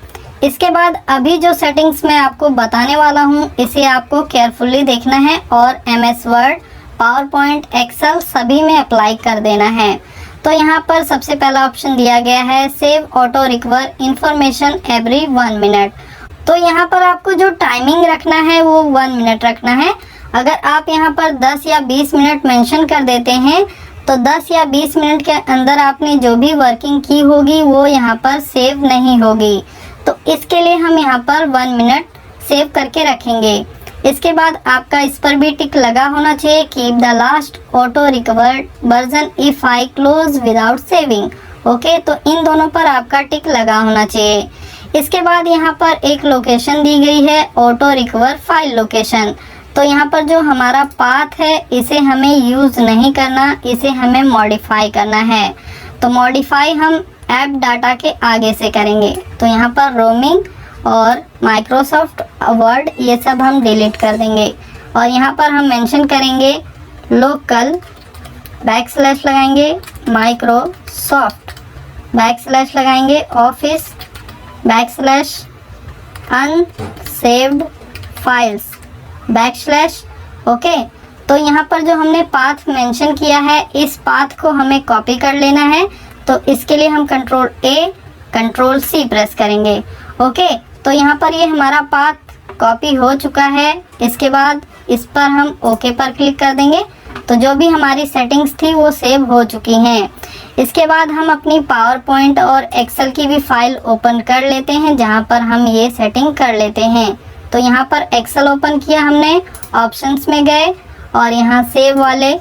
इसके बाद अभी जो सेटिंग्स मैं आपको बताने वाला हूँ इसे आपको केयरफुली देखना है और MS Word, PowerPoint, Excel सभी में अप्लाई कर देना है। तो यहाँ पर सबसे पहला ऑप्शन दिया गया है save auto recover information every 1 minute. तो यहाँ पर आपको जो टाइमिंग रखना है वो 1 मिनट रखना है। अगर आप यहाँ पर 10 या 20 मिनट मेंशन कर देते हैं तो 10 या 20 मिनट के अंदर आपने जो भी वर्किंग की होगी वो यहाँ पर सेव नहीं होगी। तो इसके लिए हम यहाँ पर 1 मिनट सेव करके रखेंगे। इसके बाद आपका इस पर भी टिक लगा होना चाहिए keep the last auto recovered version if I close without saving. Okay, तो इन दोनों पर आपका टिक लगा होना चाहिए। इसके बाद यहाँ पर एक लोकेशन दी गई है ऑटो रिकवर फाइल लोकेशन। तो यहाँ पर जो हमारा पाथ है इसे हमें यूज़ नहीं करना, इसे हमें मॉडिफाई करना है। तो मॉडिफाई हम ऐप डाटा के आगे से करेंगे। तो यहाँ पर रोमिंग और माइक्रोसॉफ्ट वर्ड ये सब हम डिलीट कर देंगे और यहाँ पर हम मेंशन करेंगे लोकल बैकस्लैश लगाएंगे, माइक्रोसॉफ्ट बैकस्लैश लगाएंगे, office backslash unsaved files backslash. Okay, तो यहाँ पर जो हमने पाथ मेंशन किया है इस पाथ को हमें कॉपी कर लेना है। तो इसके लिए हम control A control C press करेंगे। ओके, तो यहाँ पर ये हमारा पाथ कॉपी हो चुका है। इसके बाद इस पर हम ओके पर क्लिक कर देंगे। तो जो भी हमारी सेटिंग्स थी वो सेव हो चुकी हैं। इसके बाद हम अपनी पावर पॉइंट और एक्सेल की भी फाइल ओपन कर लेते हैं, जहां पर हम ये सेटिंग कर लेते हैं। तो यहाँ पर एक्सेल ओपन किया हमने, ऑप्शंस में गए और यहाँ सेव वाले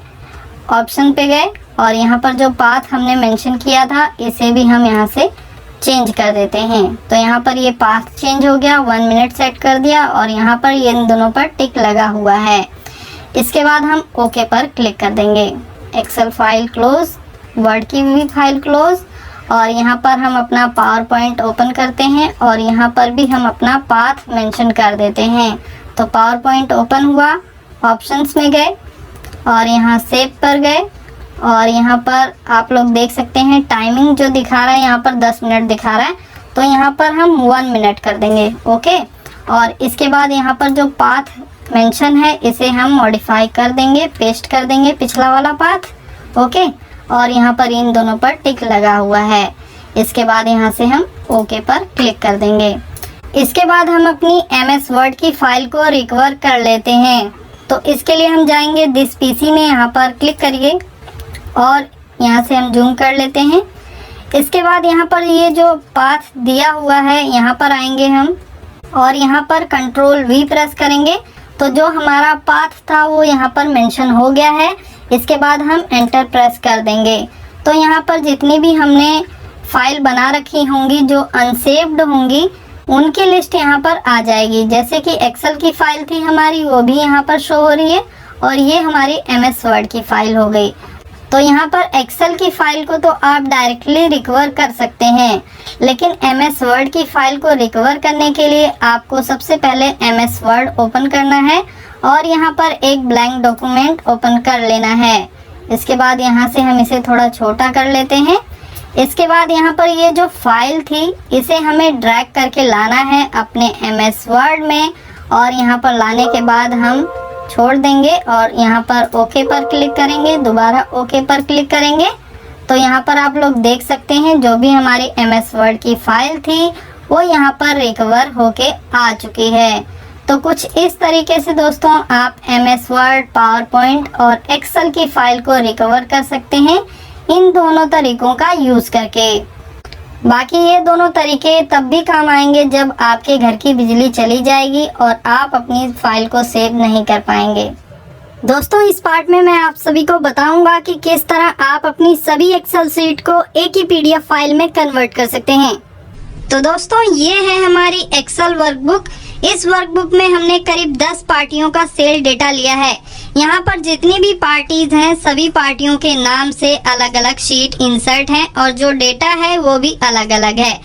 ऑप्शन पे गए और यहाँ पर जो पाथ हमने मेंशन किया था इसे भी हम यहाँ से चेंज कर देते हैं। तो यहाँ पर ये पाथ चेंज हो गया, 1 मिनट सेट कर दिया और यहाँ पर ये इन दोनों पर टिक लगा हुआ है। इसके बाद हम ओके पर क्लिक कर देंगे। एक्सेल फाइल क्लोज, वर्ड की भी फाइल क्लोज और यहाँ पर हम अपना पावर पॉइंट ओपन करते हैं और यहाँ पर भी हम अपना पाथ मेंशन कर देते हैं। तो पावर पॉइंट ओपन हुआ, ऑप्शंस में गए और यहाँ सेव पर गए और यहाँ पर आप लोग देख सकते हैं टाइमिंग जो दिखा रहा है यहाँ पर 10 मिनट दिखा रहा है, तो यहाँ पर हम 1 मिनट कर देंगे। ओके, और इसके बाद यहाँ पर जो पाथ मेंशन है इसे हम मॉडिफाई कर देंगे, पेस्ट कर देंगे पिछला वाला पाथ। ओके, और यहाँ पर इन दोनों पर टिक लगा हुआ है। इसके बाद यहाँ से हम ओके पर क्लिक कर देंगे। इसके बाद हम अपनी MS वर्ड की फाइल को रिकवर कर लेते हैं। तो इसके लिए हम जाएंगे दिस पीसी में, यहाँ पर क्लिक करिए और यहाँ से हम जूम कर लेते हैं। इसके बाद यहाँ पर ये जो पाथ दिया हुआ है यहाँ पर आएंगे हम और यहाँ पर कंट्रोल V प्रेस करेंगे तो जो हमारा पाथ था वो यहाँ पर मेंशन हो गया है। इसके बाद हम एंटर प्रेस कर देंगे। तो यहाँ पर जितनी भी हमने फाइल बना रखी होंगी जो अनसेव्ड होंगी उनकी लिस्ट यहाँ पर आ जाएगी। जैसे कि एक्सेल की फाइल थी हमारी वो भी यहाँ पर शो हो रही है और ये हमारी MS वर्ड की फाइल हो गई। तो यहाँ पर एक्सेल की फाइल को तो आप डायरेक्टली रिकवर कर सकते हैं, लेकिन MS वर्ड की फाइल को रिकवर करने के लिए आपको सबसे पहले MS वर्ड ओपन करना है और यहाँ पर एक ब्लैंक डॉक्यूमेंट ओपन कर लेना है। इसके बाद यहाँ से हम इसे थोड़ा छोटा कर लेते हैं। इसके बाद यहाँ पर ये जो फाइल थी इसे हमें ड्रैग करके लाना है अपने MS वर्ड में और यहाँ पर लाने के बाद हम छोड़ देंगे और यहाँ पर ओके पर क्लिक करेंगे, दोबारा ओके पर क्लिक करेंगे। तो यहाँ पर आप लोग देख सकते हैं जो भी हमारी MS वर्ड की फाइल थी वो यहाँ पर रिकवर होके आ चुकी है। तो कुछ इस तरीके से दोस्तों आप MS वर्ड, पावर पॉइंट और एक्सेल की फाइल को रिकवर कर सकते हैं इन दोनों तरीकों का यूज़ करके। बाकी ये दोनों तरीके तब भी काम आएंगे जब आपके घर की बिजली चली जाएगी और आप अपनी फाइल को सेव नहीं कर पाएंगे। दोस्तों इस पार्ट में मैं आप सभी को बताऊंगा कि किस तरह आप अपनी सभी एक्सेल शीट को एक ही PDF फाइल में कन्वर्ट कर सकते हैं। तो दोस्तों ये है हमारी एक्सेल वर्कबुक। इस वर्कबुक में हमने करीब 10 पार्टियों का सेल डेटा लिया है। यहाँ पर जितनी भी पार्टीज हैं सभी पार्टियों के नाम से अलग अलग शीट इंसर्ट हैं और जो डेटा है वो भी अलग अलग है।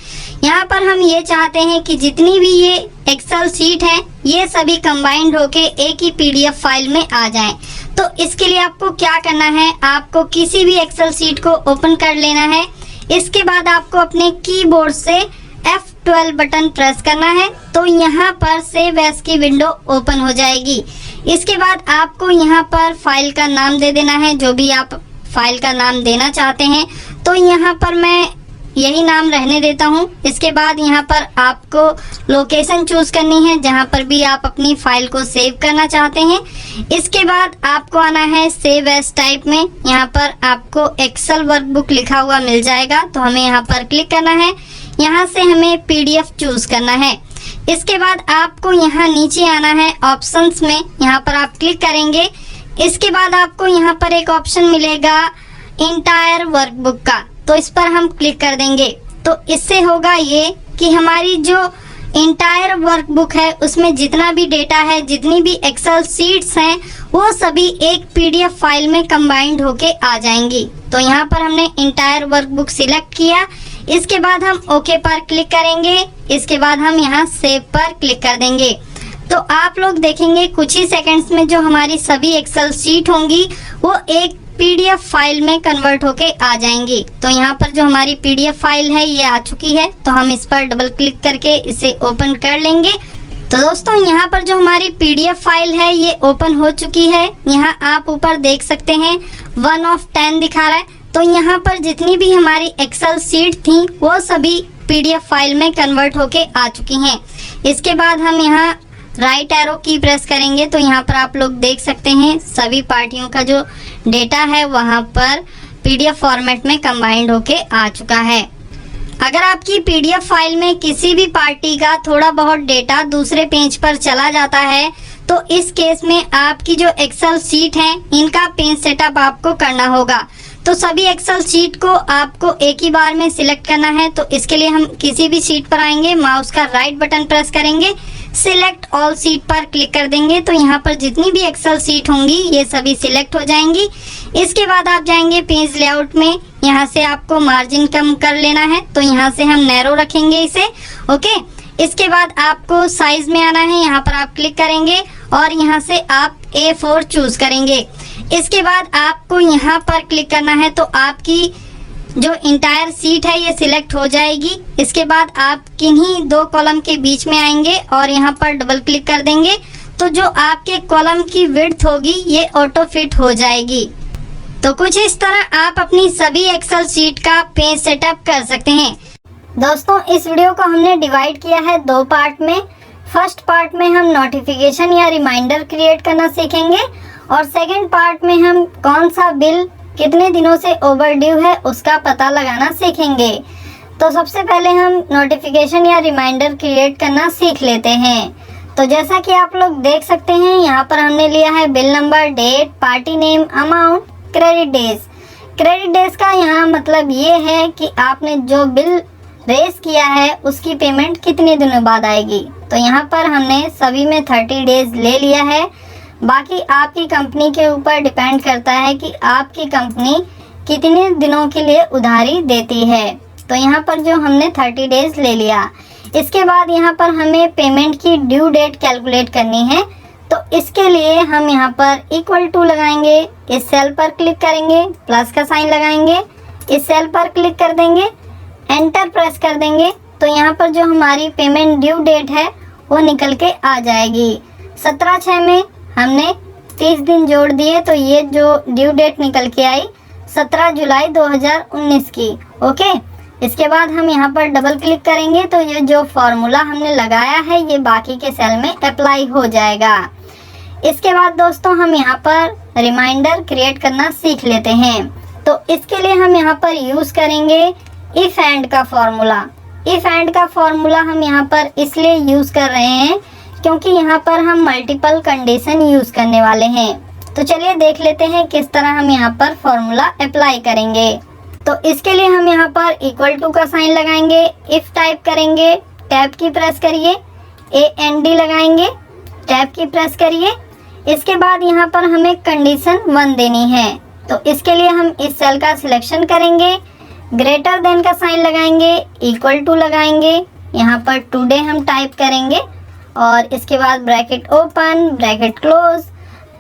यहाँ पर हम ये चाहते हैं कि जितनी भी ये एक्सेल शीट है ये सभी कंबाइंड होके एक ही PDF फाइल में आ जाएं। तो इसके लिए आपको क्या करना है, आपको किसी भी एक्सेल शीट को ओपन कर लेना है। इसके बाद आपको अपने कीबोर्ड से F12 बटन प्रेस करना है तो यहाँ पर सेव एज की विंडो ओपन हो जाएगी। इसके बाद आपको यहाँ पर फाइल का नाम दे देना है, जो भी आप फाइल का नाम देना चाहते हैं। तो यहाँ पर मैं यही नाम रहने देता हूँ। इसके बाद यहाँ पर आपको लोकेशन चूज करनी है जहाँ पर भी आप अपनी फाइल को सेव करना चाहते हैं। इसके बाद आपको आना है सेव एज टाइप में। यहाँ पर आपको एक्सेल वर्कबुक लिखा हुआ मिल जाएगा तो हमें यहाँ पर क्लिक करना है। यहाँ से हमें PDF चूज करना है। इसके बाद आपको यहाँ नीचे आना है ऑप्शंस में, यहाँ पर आप क्लिक करेंगे। इसके बाद आपको यहाँ पर एक ऑप्शन मिलेगा इंटायर वर्कबुक का, तो इस पर हम क्लिक कर देंगे। तो इससे होगा ये कि हमारी जो इंटायर वर्कबुक है उसमें जितना भी डेटा है, जितनी भी एक्सेल शीट्स हैं वो सभी एक PDF फाइल में कंबाइंड होके आ जाएंगी। तो यहाँ पर हमने इंटायर वर्कबुक सिलेक्ट किया। इसके बाद हम ओके पर क्लिक करेंगे। इसके बाद हम यहाँ सेव पर क्लिक कर देंगे। तो आप लोग देखेंगे कुछ ही सेकंड्स में जो हमारी सभी एक्सेल शीट होंगी वो एक PDF फाइल में कन्वर्ट होके आ जाएंगी। तो यहाँ पर जो हमारी PDF फाइल है ये आ चुकी है, तो हम इस पर डबल क्लिक करके इसे ओपन कर लेंगे। तो दोस्तों यहाँ पर जो हमारी PDF फाइल है ये ओपन हो चुकी है। यहाँ आप ऊपर देख सकते हैं 1 of 10 दिखा रहा है। तो यहाँ पर जितनी भी हमारी एक्सेल शीट थी वो सभी PDF फाइल में कन्वर्ट होके आ चुकी हैं। इसके बाद हम यहाँ राइट एरो की प्रेस करेंगे तो यहाँ पर आप लोग देख सकते हैं सभी पार्टियों का जो डेटा है वहाँ पर पीडीएफ फॉर्मेट में कंबाइंड होके आ चुका है। अगर आपकी पीडीएफ फाइल में किसी भी पार्टी का थोड़ा बहुत डेटा दूसरे पेज पर चला जाता है तो इस केस में आपकी जो एक्सेल शीट है इनका पेज सेटअप आपको करना होगा। तो सभी एक्सेल शीट को आपको एक ही बार में सिलेक्ट करना है। तो इसके लिए हम किसी भी शीट पर आएंगे, माउस का राइट बटन प्रेस करेंगे, सिलेक्ट ऑल शीट पर क्लिक कर देंगे तो यहाँ पर जितनी भी एक्सेल शीट होंगी ये सभी सिलेक्ट हो जाएंगी। इसके बाद आप जाएंगे पेज लेआउट में, यहाँ से आपको मार्जिन कम कर लेना है तो यहाँ से हम नैरो रखेंगे इसे। ओके, इसके बाद आपको साइज में आना है, यहाँ पर आप क्लिक करेंगे और यहाँ से आप A4 चूज करेंगे। इसके बाद आपको यहाँ पर क्लिक करना है तो आपकी जो इंटायर सीट है ये सिलेक्ट हो जाएगी। इसके बाद आप किन्हीं दो कॉलम के बीच में आएंगे और यहाँ पर डबल क्लिक कर देंगे तो जो आपके कॉलम की विड्थ होगी ये ऑटो फिट हो जाएगी। तो कुछ इस तरह आप अपनी सभी एक्सेल शीट का पेज सेटअप कर सकते हैं। दोस्तों, इस वीडियो को हमने डिवाइड किया है दो पार्ट में। फर्स्ट पार्ट में हम नोटिफिकेशन या रिमाइंडर क्रिएट करना सीखेंगे और सेकंड पार्ट में हम कौन सा बिल कितने दिनों से ओवरड्यू है उसका पता लगाना सीखेंगे। तो सबसे पहले हम नोटिफिकेशन या रिमाइंडर क्रिएट करना सीख लेते हैं। तो जैसा कि आप लोग देख सकते हैं यहाँ पर हमने लिया है bill number, date, party name, amount, credit days. Credit days का यहाँ मतलब ये है कि आपने जो बिल रेस किया है उसकी पेमेंट कितने दिनों बाद आएगी। तो यहाँ पर हमने सभी में 30 डेज ले लिया है। बाकी आपकी कंपनी के ऊपर डिपेंड करता है कि आपकी कंपनी कितने दिनों के लिए उधारी देती है। तो यहाँ पर जो हमने 30 डेज ले लिया। इसके बाद यहाँ पर हमें पेमेंट की ड्यू डेट कैलकुलेट करनी है। तो इसके लिए हम यहाँ पर इक्वल टू लगाएंगे, इस सेल पर क्लिक करेंगे, प्लस का साइन लगाएंगे, इस सेल पर क्लिक कर देंगे, एंटर प्रेस कर देंगे तो यहाँ पर जो हमारी पेमेंट ड्यू डेट है वो निकल के आ जाएगी। 17/6 में हमने 30 दिन जोड़ दिए तो ये जो ड्यू डेट निकल के आई 17 जुलाई 2019 की। ओके, इसके बाद हम यहाँ पर डबल क्लिक करेंगे तो ये जो फॉर्मूला हमने लगाया है ये बाकी के सेल में अप्लाई हो जाएगा। इसके बाद दोस्तों हम यहाँ पर रिमाइंडर क्रिएट करना सीख लेते हैं। तो इसके लिए हम यहाँ पर यूज़ करेंगे इफ एंड का फॉर्मूला। इफ एंड का फॉर्मूला हम यहाँ पर इसलिए यूज़ कर रहे हैं क्योंकि यहाँ पर हम मल्टीपल कंडीशन यूज़ करने वाले हैं। तो चलिए देख लेते हैं किस तरह हम यहाँ पर फॉर्मूला अप्लाई करेंगे। तो इसके लिए हम यहाँ पर इक्वल टू का साइन लगाएंगे, इफ़ टाइप करेंगे, टैब की प्रेस करिए, AND लगाएंगे, टैब की प्रेस करिए। इसके बाद यहाँ पर हमें कंडीशन 1 देनी है। तो इसके लिए हम इस सेल का सिलेक्शन करेंगे, ग्रेटर देन का साइन लगाएंगे, इक्वल टू लगाएंगे, यहाँ पर टुडे हम टाइप करेंगे और इसके बाद ब्रैकेट ओपन, ब्रैकेट क्लोज।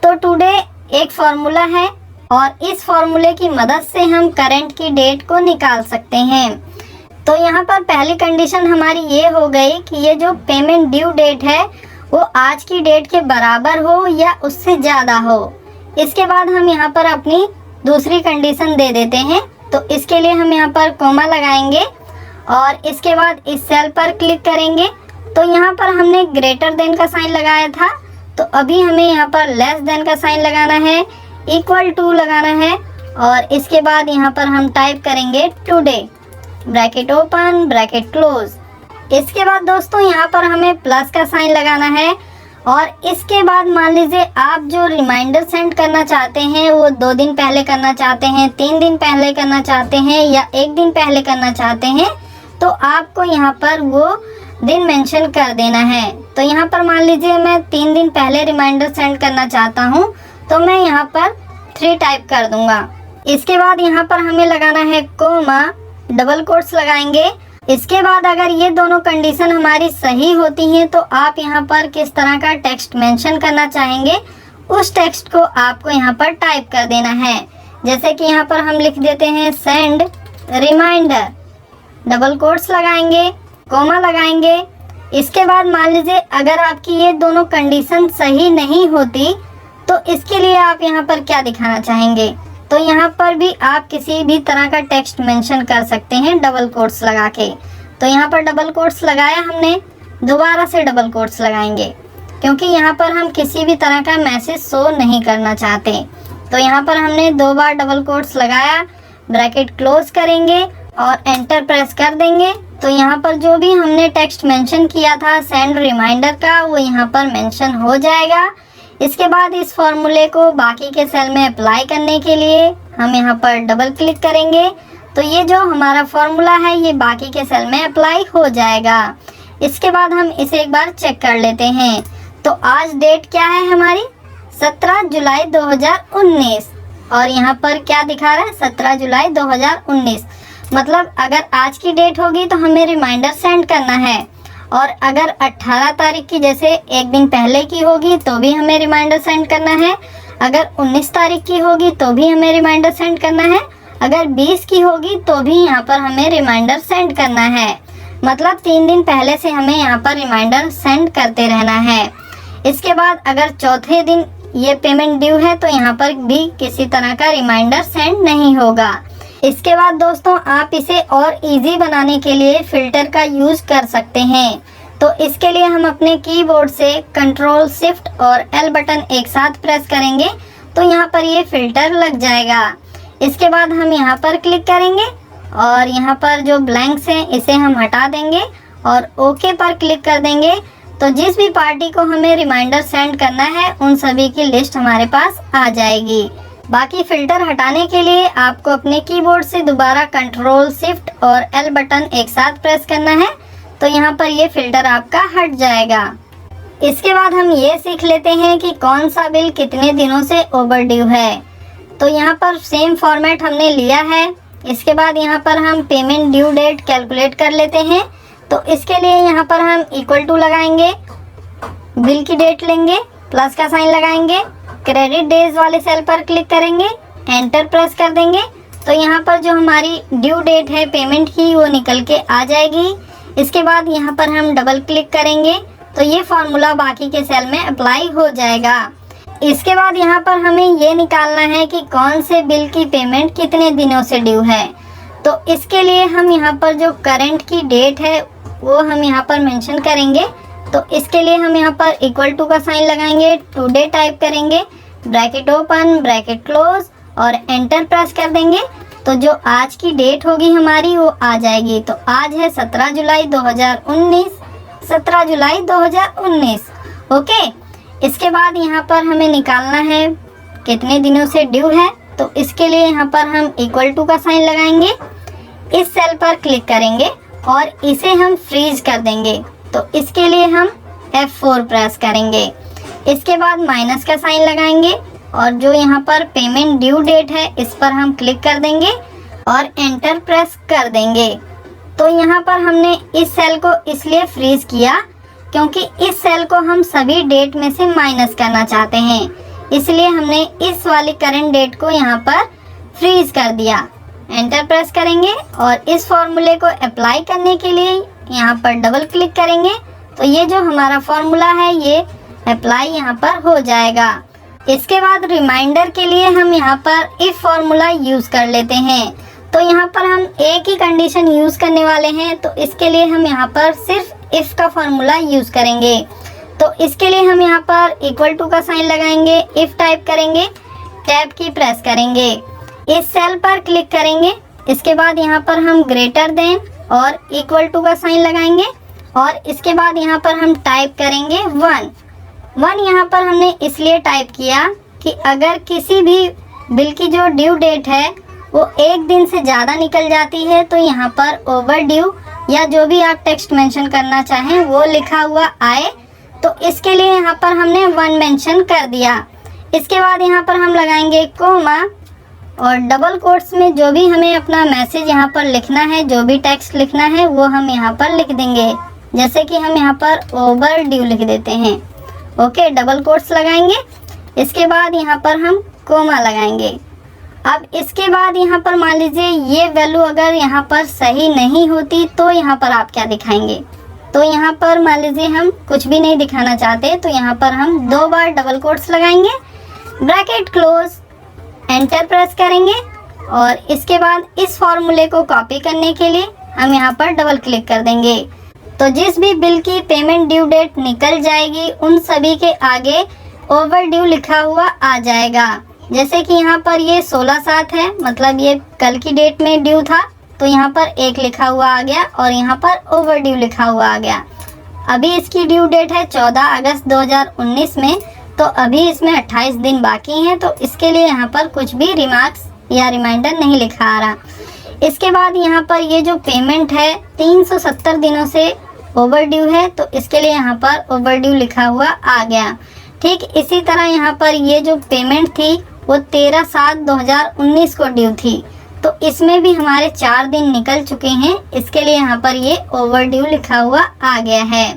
तो टुडे एक फॉर्मूला है और इस फॉर्मूले की मदद से हम करंट की डेट को निकाल सकते हैं। तो यहाँ पर पहली कंडीशन हमारी ये हो गई कि ये जो पेमेंट ड्यू डेट है वो आज की डेट के बराबर हो या उससे ज़्यादा हो। इसके बाद हम यहाँ पर अपनी दूसरी कंडीशन दे देते हैं। तो इसके लिए हम यहाँ पर कोमा लगाएंगे और इसके बाद इस सेल पर क्लिक करेंगे। तो यहाँ पर हमने ग्रेटर देन का साइन लगाया था तो अभी हमें यहाँ पर लेस देन का साइन लगाना है, इक्वल टू लगाना है और इसके बाद यहाँ पर हम टाइप करेंगे today, bracket open, bracket close. इसके बाद दोस्तों यहाँ पर हमें प्लस का साइन लगाना है और इसके बाद मान लीजिए आप जो रिमाइंडर सेंड करना चाहते हैं वो 2 दिन पहले करना चाहते हैं, 3 दिन पहले करना चाहते हैं या 1 दिन पहले करना चाहते हैं तो आपको यहाँ पर वो दिन मेंशन कर देना है। तो यहाँ पर मान लीजिए मैं 3 दिन पहले रिमाइंडर सेंड करना चाहता हूँ तो मैं यहाँ पर 3 टाइप कर दूंगा। इसके बाद यहाँ पर हमें लगाना है कोमा, डबल कोट्स लगाएंगे। इसके बाद अगर ये दोनों कंडीशन हमारी सही होती हैं तो आप यहाँ पर किस तरह का टेक्स्ट मेंशन करना चाहेंगे उस टेक्स्ट को आपको यहाँ पर टाइप कर देना है। जैसे कि यहाँ पर हम लिख देते हैं सेंड रिमाइंडर, डबल कोट्स लगाएंगे, कोमा लगाएंगे। इसके बाद मान लीजिए अगर आपकी ये दोनों कंडीशन सही नहीं होती तो इसके लिए आप यहाँ पर क्या दिखाना चाहेंगे। तो यहाँ पर भी आप किसी भी तरह का टेक्स्ट मेंशन कर सकते हैं डबल कोट्स लगा के। तो यहाँ पर डबल कोट्स लगाया हमने, दोबारा से डबल कोट्स लगाएंगे। क्योंकि यहाँ पर हम किसी भी तरह का मैसेज शो नहीं करना चाहते। तो यहाँ पर हमने 2 बार डबल कोट्स लगाया, ब्रैकेट क्लोज करेंगे और एंटर प्रेस कर देंगे। तो यहाँ पर जो भी हमने टेक्स्ट मेंशन किया था सेंड रिमाइंडर का, वो यहाँ पर मेंशन हो जाएगा। इसके बाद इस फॉर्मूले को बाकी के सेल में अप्लाई करने के लिए हम यहाँ पर डबल क्लिक करेंगे। तो ये जो हमारा फॉर्मूला है ये बाकी के सेल में अप्लाई हो जाएगा। इसके बाद हम इसे एक बार चेक कर लेते हैं। तो आज डेट क्या है हमारी, 17 जुलाई 2019 और यहाँ पर क्या दिखा रहा है, 17 जुलाई 2019। मतलब अगर आज की डेट होगी तो हमें रिमाइंडर सेंड करना है, और अगर 18 तारीख की जैसे एक दिन पहले की होगी तो भी हमें रिमाइंडर सेंड करना है, अगर 19 तारीख की होगी तो भी हमें रिमाइंडर सेंड करना है, अगर 20 की होगी तो भी यहाँ पर हमें रिमाइंडर सेंड करना है। मतलब 3 दिन पहले से हमें यहाँ पर रिमाइंडर सेंड करते रहना है। इसके बाद अगर चौथे दिन ये पेमेंट ड्यू है तो यहाँ पर भी किसी तरह का रिमाइंडर सेंड नहीं होगा। इसके बाद दोस्तों आप इसे और इजी बनाने के लिए फिल्टर का यूज कर सकते हैं। तो इसके लिए हम अपने कीबोर्ड से कंट्रोल शिफ्ट और एल बटन एक साथ प्रेस करेंगे तो यहाँ पर ये फिल्टर लग जाएगा। इसके बाद हम यहाँ पर क्लिक करेंगे और यहाँ पर जो ब्लैंक्स हैं इसे हम हटा देंगे और ओके पर क्लिक कर देंगे। तो जिस भी पार्टी को हमें रिमाइंडर सेंड करना है उन सभी की लिस्ट हमारे पास आ जाएगी। बाकी फिल्टर हटाने के लिए आपको अपने कीबोर्ड से दोबारा कंट्रोल शिफ्ट और एल बटन एक साथ प्रेस करना है। तो यहाँ पर ये फिल्टर आपका हट जाएगा। इसके बाद हम ये सीख लेते हैं कि कौन सा बिल कितने दिनों से ओवरड्यू है। तो यहाँ पर सेम फॉर्मेट हमने लिया है। इसके बाद यहाँ पर हम पेमेंट ड्यू डेट कैलकुलेट कर लेते हैं। तो इसके लिए यहाँ पर हम इक्वल टू लगाएंगे, बिल की डेट लेंगे, प्लस का साइन लगाएंगे, क्रेडिट डेज वाले सेल पर क्लिक करेंगे, एंटर प्रेस कर देंगे। तो यहाँ पर जो हमारी ड्यू डेट है पेमेंट की वो निकल के आ जाएगी। इसके बाद यहाँ पर हम डबल क्लिक करेंगे तो ये फॉर्मूला बाकी के सेल में अप्लाई हो जाएगा। इसके बाद यहाँ पर हमें ये निकालना है कि कौन से बिल की पेमेंट कितने दिनों से ड्यू है। तो इसके लिए हम यहाँ पर जो करंट की डेट है वो हम यहाँ पर मेंशन करेंगे। तो इसके लिए हम यहाँ पर इक्वल टू का साइन लगाएंगे, टुडे टाइप करेंगे, ब्रैकेट ओपन ब्रैकेट क्लोज और एंटर प्रेस कर देंगे। तो जो आज की डेट होगी हमारी वो आ जाएगी। तो आज है 17 जुलाई 2019, 17 जुलाई 2019। ओके, इसके बाद यहाँ पर हमें निकालना है कितने दिनों से ड्यू है। तो इसके लिए यहाँ पर हम इक्वल टू का साइन लगाएंगे, इस सेल पर क्लिक करेंगे और इसे हम फ्रीज कर देंगे। तो इसके लिए हम F4 प्रेस करेंगे। इसके बाद माइनस का साइन लगाएंगे और जो यहाँ पर पेमेंट ड्यू डेट है इस पर हम क्लिक कर देंगे और एंटर प्रेस कर देंगे। तो यहाँ पर हमने इस सेल को इसलिए फ्रीज किया क्योंकि इस सेल को हम सभी डेट में से माइनस करना चाहते हैं, इसलिए हमने इस वाली करंट डेट को यहाँ पर फ्रीज कर दिया। एंटर प्रेस करेंगे और इस फॉर्मूले को अप्लाई करने के लिए यहाँ पर डबल क्लिक करेंगे तो ये जो हमारा फॉर्मूला है ये अप्लाई यहाँ पर हो जाएगा। इसके बाद रिमाइंडर के लिए हम यहाँ पर इफ फॉर्मूला यूज़ कर लेते हैं। तो यहाँ पर हम एक ही कंडीशन यूज़ करने वाले हैं, तो इसके लिए हम यहाँ पर सिर्फ इफ़ का फॉर्मूला यूज़ करेंगे। तो इसके लिए हम यहाँ पर इक्वल टू का साइन लगाएंगे, इफ़ टाइप करेंगे, टैब की प्रेस करेंगे, इस सेल पर क्लिक करेंगे। इसके बाद यहाँ पर हम ग्रेटर देन और इक्वल टू का साइन लगाएंगे और इसके बाद यहाँ पर हम टाइप करेंगे 1 यहाँ पर हमने इसलिए टाइप किया कि अगर किसी भी बिल की जो ड्यू डेट है वो एक दिन से ज़्यादा निकल जाती है तो यहाँ पर ओवर ड्यू या जो भी आप टेक्स्ट मेंशन करना चाहें वो लिखा हुआ आए। तो इसके लिए यहाँ पर हमने 1 मेंशन कर दिया। इसके बाद यहाँ पर हम लगाएंगे कोमा और डबल कोट्स में जो भी हमें अपना मैसेज यहाँ पर लिखना है, जो भी टेक्स्ट लिखना है वो हम यहाँ पर लिख देंगे। जैसे कि हम यहाँ पर ओवर ड्यू लिख देते हैं। ओके, डबल कोट्स लगाएंगे। इसके बाद यहाँ पर हम कोमा लगाएंगे। अब इसके बाद यहाँ पर मान लीजिए ये वैल्यू अगर यहाँ पर सही नहीं होती तो यहाँ पर आप क्या दिखाएंगे। तो यहाँ पर मान लीजिए हम कुछ भी नहीं दिखाना चाहते तो यहाँ पर हम 2 बार डबल कोट्स लगाएंगे, ब्रैकेट क्लोज, एंटर प्रेस करेंगे और इसके बाद इस फॉर्मूले को कॉपी करने के लिए हम यहाँ पर डबल क्लिक कर देंगे। तो जिस भी बिल की पेमेंट ड्यू डेट निकल जाएगी उन सभी के आगे ओवर ड्यू लिखा हुआ आ जाएगा। जैसे कि यहाँ पर ये 16/7 है, मतलब ये कल की डेट में ड्यू था, तो यहाँ पर 1 लिखा हुआ आ गया और यहाँ पर ओवर ड्यू लिखा हुआ आ गया। अभी इसकी ड्यू डेट है 14 अगस्त 2019 में, तो अभी इसमें 28 दिन बाकी हैं, तो इसके लिए यहाँ पर कुछ भी रिमार्क्स या रिमाइंडर नहीं लिखा आ रहा। इसके बाद यहाँ पर ये जो पेमेंट है 370 दिनों से ओवर ड्यू है, तो इसके लिए यहाँ पर ओवर ड्यू लिखा हुआ आ गया। ठीक इसी तरह यहाँ पर ये जो पेमेंट थी वो 13/7/2019 को ड्यू थी, तो इसमें भी हमारे 4 दिन निकल चुके हैं, इसके लिए यहाँ पर ये ओवर ड्यू लिखा हुआ आ गया है।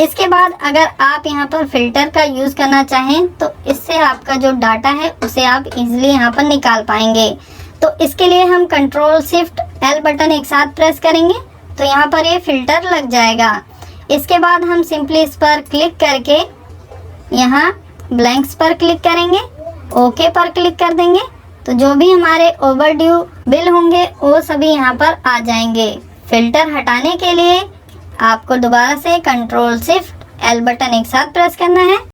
इसके बाद अगर आप यहाँ पर फिल्टर का यूज़ करना चाहें तो इससे आपका जो डाटा है उसे आप इजीली यहाँ पर निकाल पाएंगे। तो इसके लिए हम Ctrl+Shift+L बटन एक साथ प्रेस करेंगे तो यहाँ पर ये फिल्टर लग जाएगा। इसके बाद हम सिंपली इस पर क्लिक करके यहाँ ब्लैंक्स पर क्लिक करेंगे, ओके पर क्लिक कर देंगे, तो जो भी हमारे ओवर ड्यू बिल होंगे वो सभी यहाँ पर आ जाएंगे। फिल्टर हटाने के लिए आपको दोबारा से Ctrl+Shift+L बटन एक साथ प्रेस करना है।